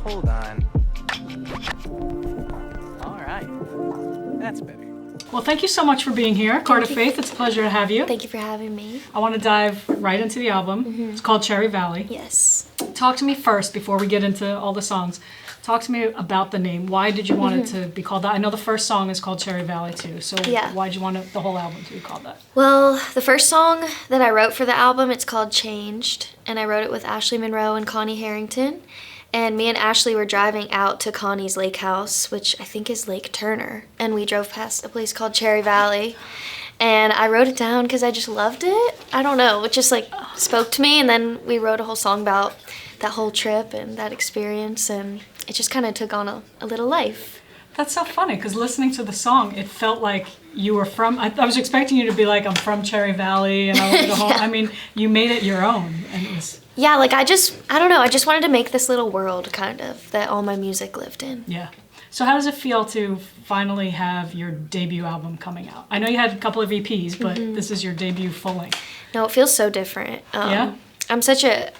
Hold on. All right. That's better. Well, thank you so much for being here, Carly Faith. It's a pleasure to have you. Thank you for having me. I want to dive right into the album. It's called Cherry Valley. Yes. Talk to me first before we get into all the songs. Talk to me about the name. Why did you want it to be called that? I know the first song is called Cherry Valley too. So why did you want the whole album to be called that? Well, the first song that I wrote for the album, it's called Changed, and I wrote it with Ashley Monroe and Connie Harrington. And me and Ashley were driving out to Connie's lake house, which I think is Lake Turner, and we drove past a place called Cherry Valley. And I wrote it down because I just loved it. I don't know, it just like spoke to me, and then we wrote a whole song about that whole trip and that experience, and it just kind of took on a little life. That's so funny, because listening to the song, it felt like you were from, I was expecting you to be like, I'm from Cherry Valley, and I went to home. I mean, you made it your own, and it was... Yeah, like I don't know, I just wanted to make this little world, kind of, that all my music lived in. Yeah. So how does it feel to finally have your debut album coming out? I know you had a couple of EPs, but this is your debut full length. No, it feels so different. Yeah? I'm such a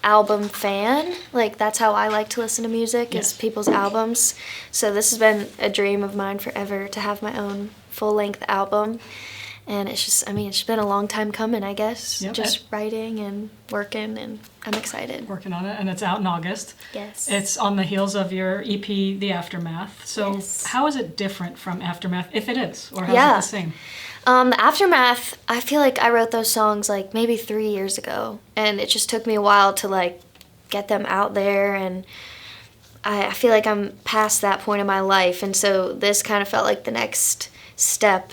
album fan. Like, that's how I like to listen to music, is people's albums. So this has been a dream of mine forever, to have my own full-length album. And it's just, I mean, it's been a long time coming, I guess. Yep. Just writing and working, and I'm excited. Working on it, and it's out in August. Yes. It's on the heels of your EP, The Aftermath. So how is it different from Aftermath, if it is, or how is it the same? The Aftermath, I feel like I wrote those songs like maybe 3 years ago, and it just took me a while to like get them out there, and I feel like I'm past that point in my life, and so this kind of felt like the next step,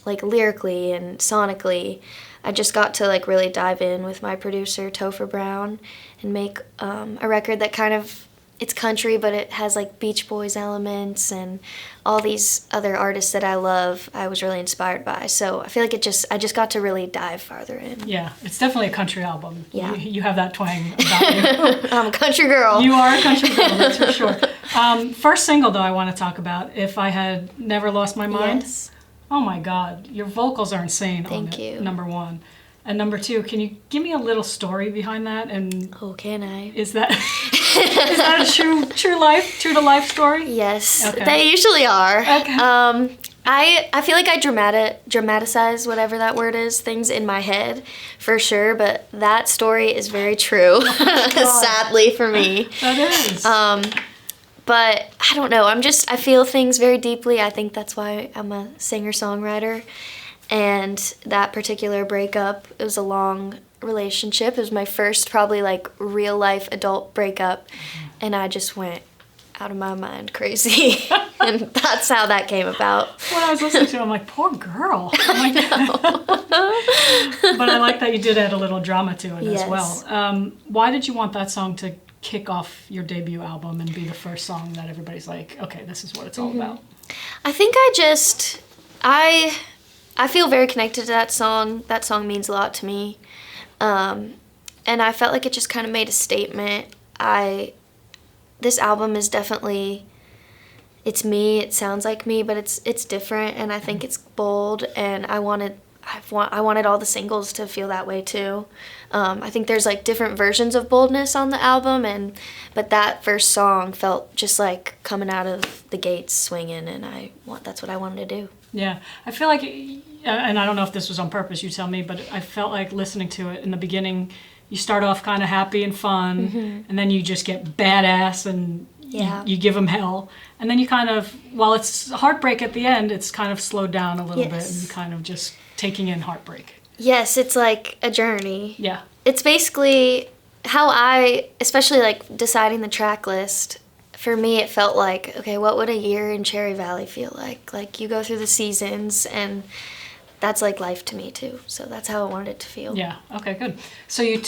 like lyrically and sonically. I just got to like really dive in with my producer Topher Brown and make a record that kind of, it's country, but it has like Beach Boys elements and all these other artists that I love. I was really inspired by. So I feel like I just got to really dive farther in. Yeah, it's definitely a country album. Yeah. You have that twang about you. I'm a country girl. You are a country girl, that's for sure. First single though I want to talk about, If I Had Never Lost My Mind. Yes. Oh my God, your vocals are insane. Thank you. Number one. And number two, can you give me a little story behind that? And Oh, can I? is that a true to life story? Yes, Okay. they usually are. Okay. I feel like I dramatize whatever that word is, things in my head, for sure, but that story is very true, sadly for me. That is. But I don't know, I feel things very deeply. I think that's why I'm a singer-songwriter. And that particular breakup, it was a long relationship. It was my first probably like real life adult breakup. And I just went out of my mind crazy. And that's how that came about. When I was listening to it, I'm like, poor girl. But I like that you did add a little drama to it as well. Why did you want that song to kick off your debut album and be the first song that everybody's like, okay, this is what it's all about? I think I feel very connected to that song. That song means a lot to me. And I felt like it just kind of made a statement. This album is definitely, it's me, it sounds like me, but it's different, and I think it's bold, and I wanted all the singles to feel that way too. I think there's like different versions of boldness on the album, but that first song felt just like coming out of the gates swinging, and that's what I wanted to do. Yeah, I feel like, and I don't know if this was on purpose, you tell me, but I felt like listening to it in the beginning, you start off kind of happy and fun, and then you just get badass and you give them hell. And then you kind of, while it's heartbreak at the end, it's kind of slowed down a little bit and kind of just taking in heartbreak. Yes, it's like a journey. Yeah. It's basically how especially like deciding the track list, for me it felt like, okay, what would a year in Cherry Valley feel like? Like you go through the seasons, and that's like life to me too. So that's how I wanted it to feel. Yeah, okay, good. So you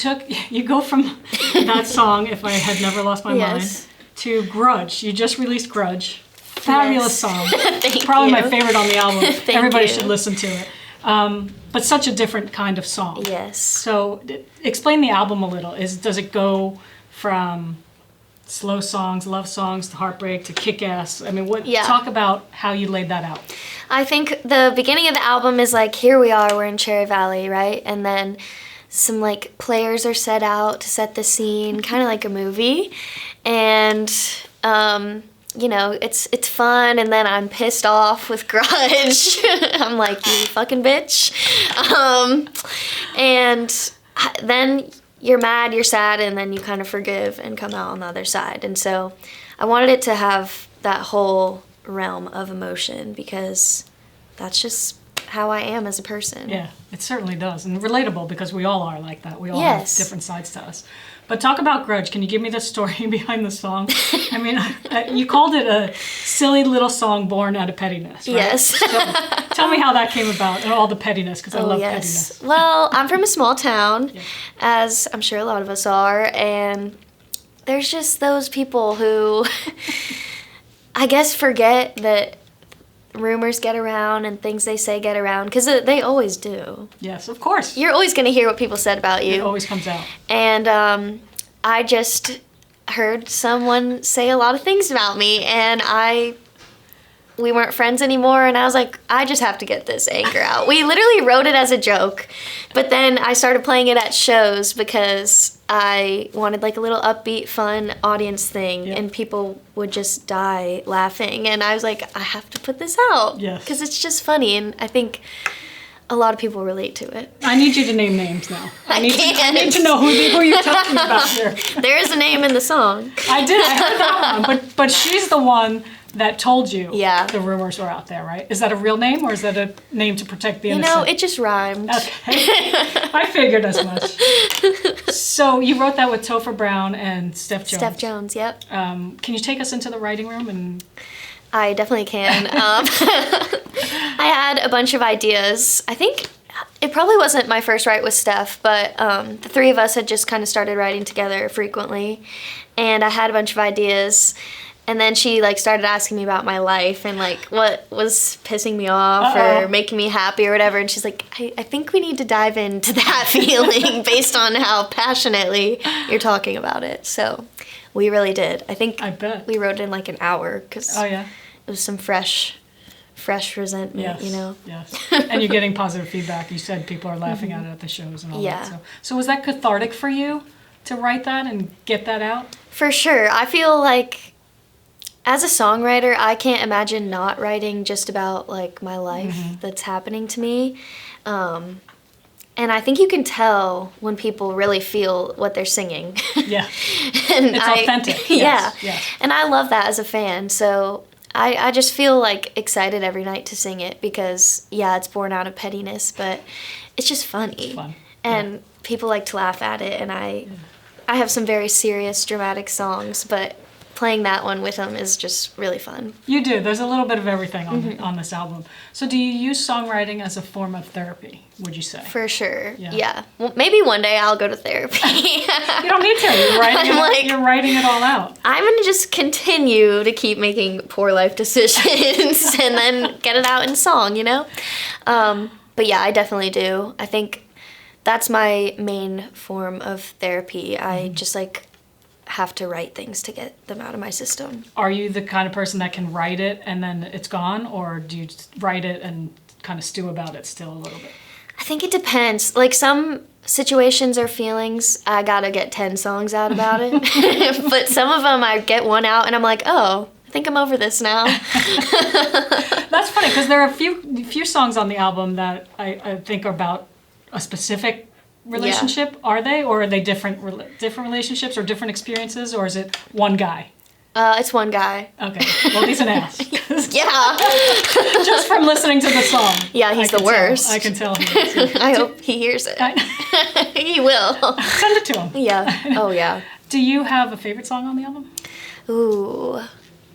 go from that song, If I Had Never Lost My Mind, to Grudge. You just released Grudge. Fabulous song. Probably my favorite on the album. Everybody should listen to it. But such a different kind of song. Yes. So explain the album a little. Does it go from slow songs, love songs, to heartbreak, to kick-ass? I mean, talk about how you laid that out. I think the beginning of the album is like, here we are, we're in Cherry Valley, right? And then some like players are set out to set the scene, kind of like a movie, and you know, it's fun, and then I'm pissed off with Grudge. I'm like, you fucking bitch. And then you're mad, you're sad, and then you kind of forgive and come out on the other side. And so I wanted it to have that whole realm of emotion because that's just how I am as a person. Yeah, it certainly does. And relatable because we all are like that. We all Yes. have different sides to us. But talk about Grudge. Can you give me the story behind the song? I mean, you called it a silly little song born out of pettiness, right? Yes. So, tell me how that came about and all the pettiness, because I love pettiness. Well, I'm from a small town, as I'm sure a lot of us are, and there's just those people who, I guess, forget that rumors get around and things they say get around, because they always do. Yes, of course. You're always going to hear what people said about It you. always comes out. And I just heard someone say a lot of things about me, and we weren't friends anymore, and I was like, I just have to get this anger out. We literally wrote it as a joke, but then I started playing it at shows because I wanted like a little upbeat, fun audience thing, and people would just die laughing, and I was like, I have to put this out because it's just funny, and I think a lot of people relate to it. I need you to name names now. I need can't. to know who you're talking about here. There is a name in the song. I heard that one, but she's the one that told you the rumors were out there, right? Is that a real name, or is that a name to protect the innocent? You know, it just rhymed. Okay. I figured as much. So you wrote that with Topher Brown and Steph Jones. Steph Jones, yep. Can you take us into the writing room? And I definitely can. I had a bunch of ideas. I think it probably wasn't my first write with Steph, but the three of us had just kind of started writing together frequently, and I had a bunch of ideas. And then she like started asking me about my life and like what was pissing me off or making me happy or whatever. And she's like, I think we need to dive into that feeling based on how passionately you're talking about it. So we really did. I bet we wrote it in like an hour because it was some fresh resentment, you know? Yes. And you're getting positive feedback. You said people are laughing at it at the shows and all that. So was that cathartic for you to write that and get that out? For sure. I feel like as a songwriter, I can't imagine not writing just about like my life that's happening to me. And I think you can tell when people really feel what they're singing. Yeah. And it's authentic. Yes. And I love that as a fan. So I just feel like excited every night to sing it because, it's born out of pettiness, but it's just funny. It's fun. And people like to laugh at it. And I have some very serious, dramatic songs, but playing that one with them is just really fun. You do. There's a little bit of everything on this album. So do you use songwriting as a form of therapy, would you say? For sure. Yeah. Well, maybe one day I'll go to therapy. You don't need to. You're writing it all out. I'm going to just continue to keep making poor life decisions and then get it out in song, you know? But yeah, I definitely do. I think that's my main form of therapy. I just have to write things to get them out of my system. Are you the kind of person that can write it and then it's gone, or do you just write it and kind of stew about it still a little bit? I think it depends. Like some situations or feelings, I gotta get 10 songs out about it. But some of them I get one out and I'm like, oh, I think I'm over this now. That's funny because there are a few songs on the album that I think are about a specific relationship. Are they, or are they different relationships or different experiences, or is it one guy? It's one guy. Okay. Well, he's an ass. Yeah. Just from listening to the song. Yeah, he's the worst. I can tell he is. I hope he hears it. He will. Send it to him. Yeah. Oh, yeah. Do you have a favorite song on the album? Ooh.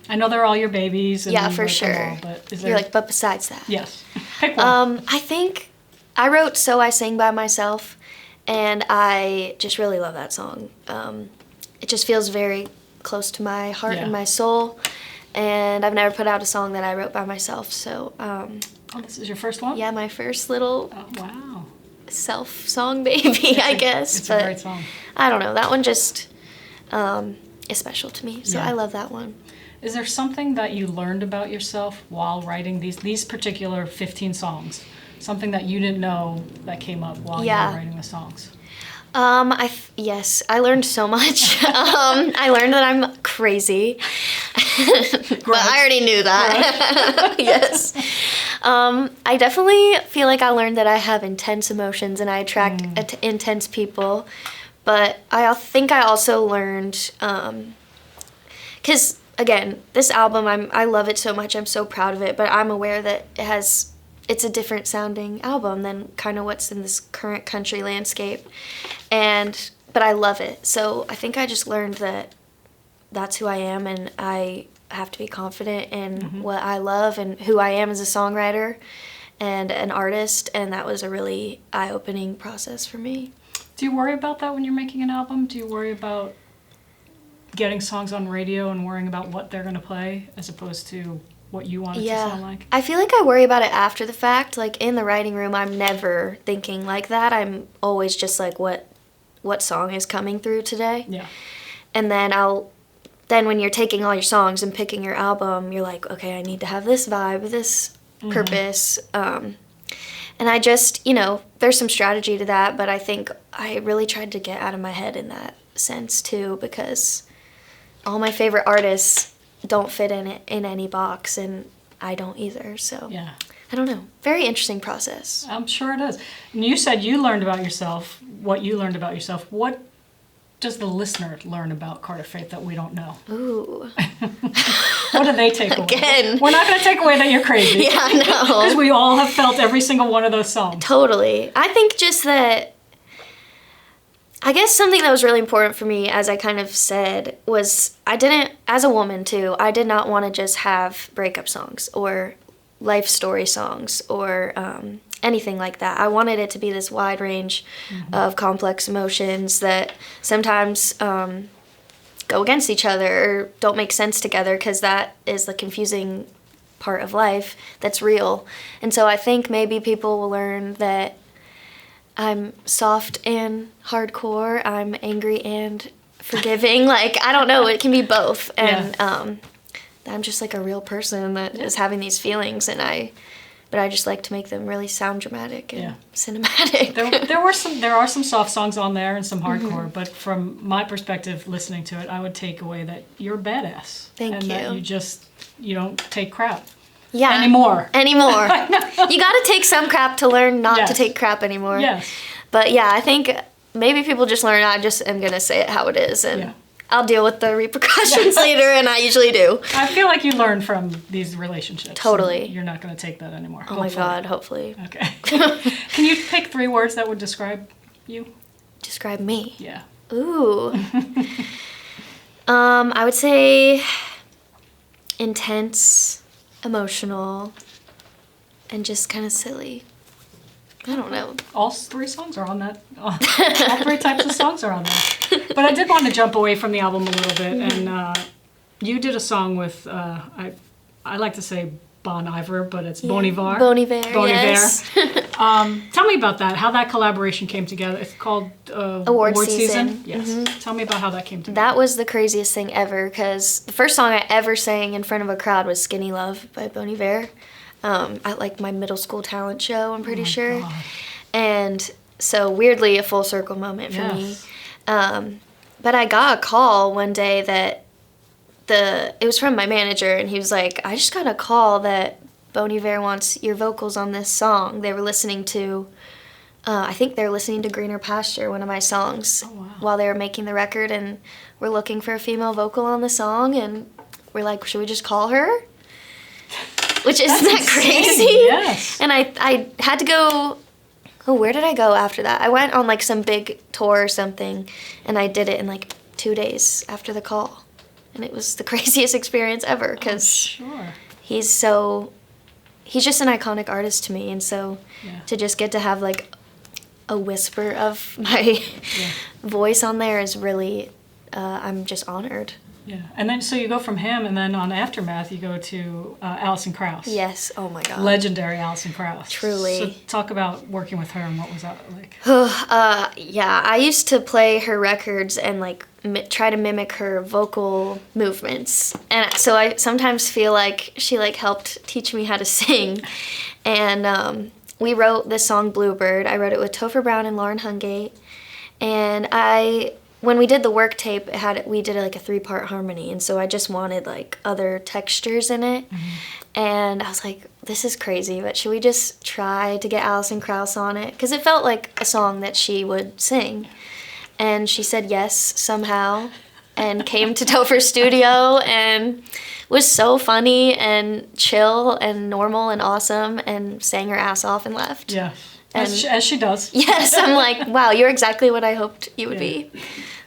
I know they're all your babies. And for sure. But is there... but besides that. Yes. Pick one. I think I wrote So I Sing by Myself. And I just really love that song. It just feels very close to my heart and my soul. And I've never put out a song that I wrote by myself. So, this is your first one? Yeah, my first little self song baby, I guess. It's a great song. I don't know. That one just is special to me. So I love that one. Is there something that you learned about yourself while writing these particular 15 songs? Something that you didn't know that came up while you were writing the songs? Yes, I learned so much. I learned that I'm crazy, but I already knew that. Yes. I definitely feel like I learned that I have intense emotions and I attract intense people. But I think I also learned, because again, this album, I love it so much. I'm so proud of it, but I'm aware that it's a different sounding album than kind of what's in this current country landscape. But I love it. So I think I just learned that that's who I am, and I have to be confident in what I love and who I am as a songwriter and an artist. And that was a really eye-opening process for me. Do you worry about that when you're making an album? Do you worry about getting songs on radio and worrying about what they're going to play as opposed to what you want it to sound like? I feel like I worry about it after the fact. Like in the writing room, I'm never thinking like that. I'm always just like, what song is coming through today? Yeah. And then when you're taking all your songs and picking your album, you're like, okay, I need to have this vibe, this purpose. And I just, there's some strategy to that, but I think I really tried to get out of my head in that sense too, because all my favorite artists don't fit in any box, and I don't either. So yeah. I don't know. Very interesting process. I'm sure it is. And you said you learned about yourself, what you learned about yourself. What does the listener learn about Carter Faith that we don't know? Ooh. What do they take away? Again. We're not going to take away that you're crazy. Yeah, no. Because we all have felt every single one of those songs. Totally. I think just that, I guess something that was really important for me, as I kind of said, was as a woman too, I did not want to just have breakup songs or life story songs or anything like that. I wanted it to be this wide range of complex emotions that sometimes go against each other or don't make sense together, because that is the confusing part of life that's real. And so I think maybe people will learn that I'm soft and hardcore, I'm angry and forgiving. Like, I don't know, it can be both. And I'm just like a real person that is having these feelings, but I just like to make them really sound dramatic and cinematic. There are some soft songs on there and some hardcore, but from my perspective, listening to it, I would take away that you're a badass. Thank you. And that you don't take crap. Yeah. Anymore. You gotta take some crap to learn not to take crap anymore. Yes. But yeah, I think maybe people just learn, I just am gonna say it how it is, and I'll deal with the repercussions later, and I usually do. I feel like you learn from these relationships. Totally. You're not going to take that anymore. Oh my God, hopefully. Okay. Can you pick 3 words that would describe you? Describe me? Yeah. Ooh. I would say intense, emotional, and just kind of silly. I don't know. All 3 songs are on that. All 3 types of songs are on there. But I did want to jump away from the album a little bit, and you did a song with I like to say Bon Iver, but it's Bon Iver. Bon Iver. Yes. Tell me about that. How that collaboration came together. It's called Award Season. Yes. Tell me about how that came together. That was the craziest thing ever, because the first song I ever sang in front of a crowd was "Skinny Love" by Bon Iver. At like my middle school talent show, I'm pretty sure. God. And so weirdly a full circle moment for me. But I got a call one day that it was from my manager, and he was like, I just got a call that Bon Iver wants your vocals on this song. They were listening to, I think they were listening to Greener Pasture, one of my songs, while they were making the record, and we're looking for a female vocal on the song, and we're like, should we just call her? Which isn't that crazy? Yes. And I had to go, where did I go after that? I went on like some big tour or something, and I did it in like 2 days after the call. And it was the craziest experience ever, because he's just an iconic artist to me. And so to just get to have like a whisper of my voice on there is really, I'm just honored. Yeah, and then so you go from him, and then on Aftermath you go to Alison Krauss. Yes, oh my God. Legendary Alison Krauss. Truly. So talk about working with her, and what was that like? Yeah, I used to play her records and like try to mimic her vocal movements. And so I sometimes feel like she like helped teach me how to sing. And we wrote this song Bluebird. I wrote it with Topher Brown and Lauren Hungate. And when we did the work tape, we did like a 3-part harmony, and so I just wanted like other textures in it. And I was like, this is crazy, but should we just try to get Alison Krauss on it? Because it felt like a song that she would sing. And she said yes somehow and came to Topher's studio and was so funny and chill and normal and awesome and sang her ass off and left. Yeah, as she does. Yes, I'm like, wow, you're exactly what I hoped you would be.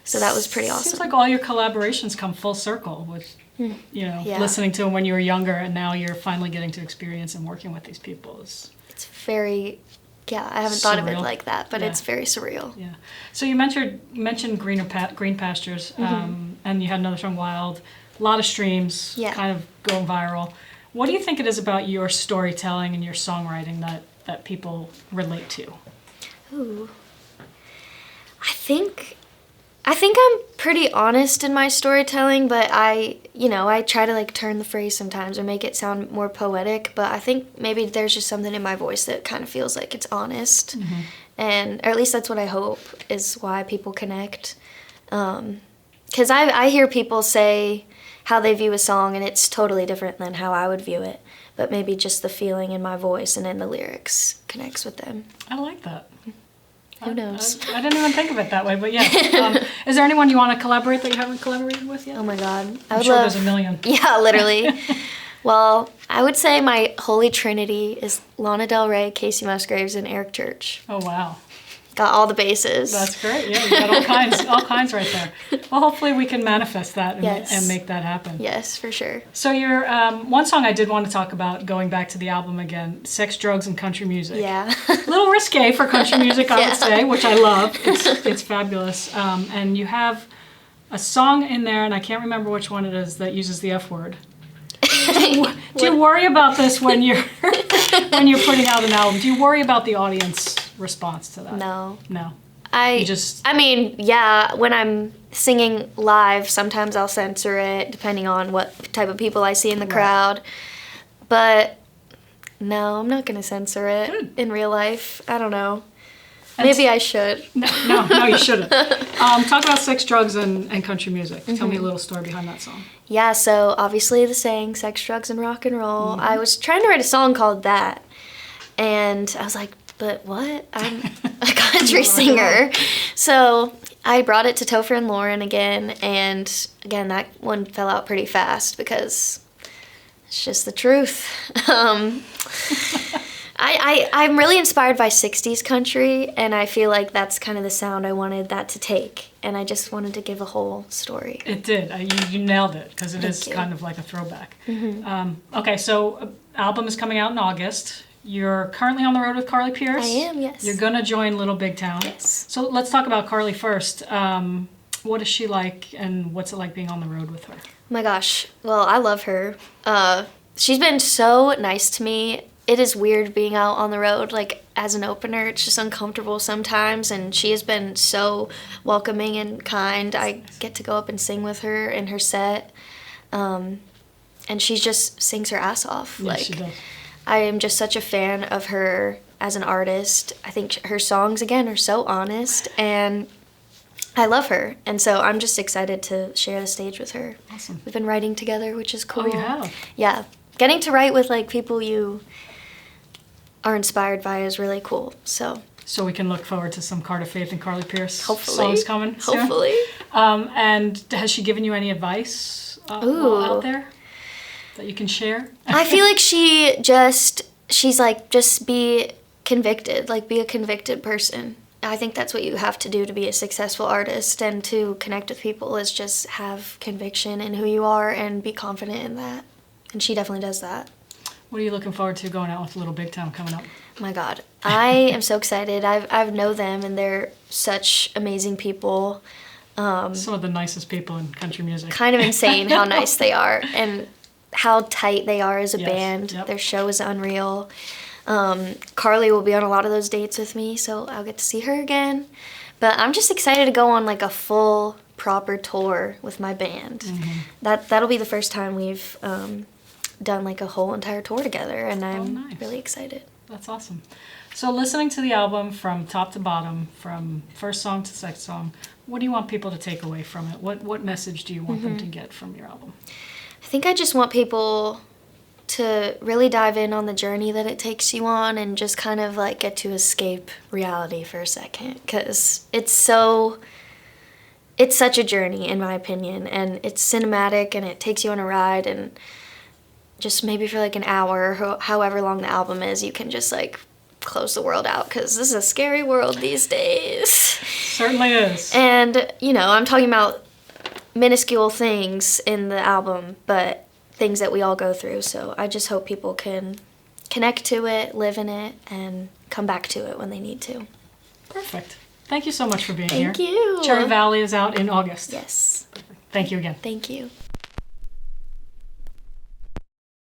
So that was pretty awesome. Seems like all your collaborations come full circle with, listening to them when you were younger, and now you're finally getting to experience and working with these people. It's very, I haven't thought of it surreal. like that, but it's very surreal. Yeah. So you mentioned Green Pastures, and you had another song, Wild. A lot of streams, kind of going viral. What do you think it is about your storytelling and your songwriting that people relate to? Ooh. I think I'm pretty honest in my storytelling, but I try to like turn the phrase sometimes or make it sound more poetic, but I think maybe there's just something in my voice that kind of feels like it's honest. Or at least that's what I hope is why people connect. 'Cause I hear people say how they view a song and it's totally different than how I would view it, but maybe just the feeling in my voice and in the lyrics connects with them. I like that. Who knows? I didn't even think of it that way, but yeah. Is there anyone you want to collaborate that you haven't collaborated with yet? Oh my God. I'm sure there's a million. Yeah, literally. Well, I would say my holy trinity is Lana Del Rey, Casey Musgraves, and Eric Church. Oh, wow. Got all the bases. That's great. Yeah, you got all kinds right there. Well, hopefully we can manifest that and make that happen. Yes, for sure. So your one song I did want to talk about, going back to the album again, Sex, Drugs, and Country Music. Yeah. A little risque for country music, I would say, which I love. It's fabulous. And you have a song in there, and I can't remember which one it is, that uses the F word. Do you worry about this when you're putting out an album? Do you worry about the audience response to that? No. I mean, yeah, when I'm singing live, sometimes I'll censor it depending on what type of people I see in the crowd. But no, I'm not going to censor it in real life. I don't know. Maybe I should. No, you shouldn't. Talk about Sex, Drugs, and Country Music. Tell me a little story behind that song. Yeah, so obviously the saying, sex, drugs, and rock and roll. I was trying to write a song called that. And I was like, but what? I'm a country singer. So I brought it to Topher and Lauren again. And again, that one fell out pretty fast because it's just the truth. I'm really inspired by 60s country, and I feel like that's kind of the sound I wanted that to take. And I just wanted to give a whole story. It did. You nailed it, because it is kind of like a throwback. Okay, so album is coming out in August. You're currently on the road with Carly Pearce. I am, yes. You're going to join Little Big Town. Yes. So let's talk about Carly first. What is she like, and what's it like being on the road with her? Oh my gosh. Well, I love her. She's been so nice to me. It is weird being out on the road, like, as an opener. It's just uncomfortable sometimes, and she has been so welcoming and kind. I get to go up and sing with her in her set, and she just sings her ass off. Yes, she does. I am just such a fan of her as an artist. I think her songs, again, are so honest, and I love her. And so I'm just excited to share the stage with her. Awesome. We've been writing together, which is cool. Oh, you have? Yeah. Getting to write with, like, people you are inspired by is really cool. So we can look forward to some Carter Faith and Carly Pearce hopefully songs coming soon? Hopefully. And has she given you any advice out there that you can share? I feel like she's like, just be convicted, like, be a convicted person. I think that's what you have to do to be a successful artist, and to connect with people is just have conviction in who you are and be confident in that. And she definitely does that. What are you looking forward to going out with Little Big Town coming up? Oh my God. I am so excited. I know them, and they're such amazing people. Some of the nicest people in country music. Kind of insane how nice they are and how tight they are as a Yes, band. yep. Their show is unreal. Carly will be on a lot of those dates with me, so I'll get to see her again. But I'm just excited to go on, like, a full, proper tour with my band. That'll be the first time we've done, like, a whole entire tour together, and I'm really excited. That's awesome. So listening to the album from top to bottom, from first song to second song, what do you want people to take away from it? What message do you want them to get from your album? I think I just want people to really dive in on the journey that it takes you on and just kind of like get to escape reality for a second, because it's such a journey in my opinion, and it's cinematic and it takes you on a ride, and just maybe for like an hour, however long the album is, you can just like close the world out, because this is a scary world these days. Certainly is. And, you know, I'm talking about minuscule things in the album, but things that we all go through. So I just hope people can connect to it, live in it, and come back to it when they need to. Perfect. Thank you so much for being here. Thank you. Cherry Valley is out in August. Yes. Thank you again. Thank you.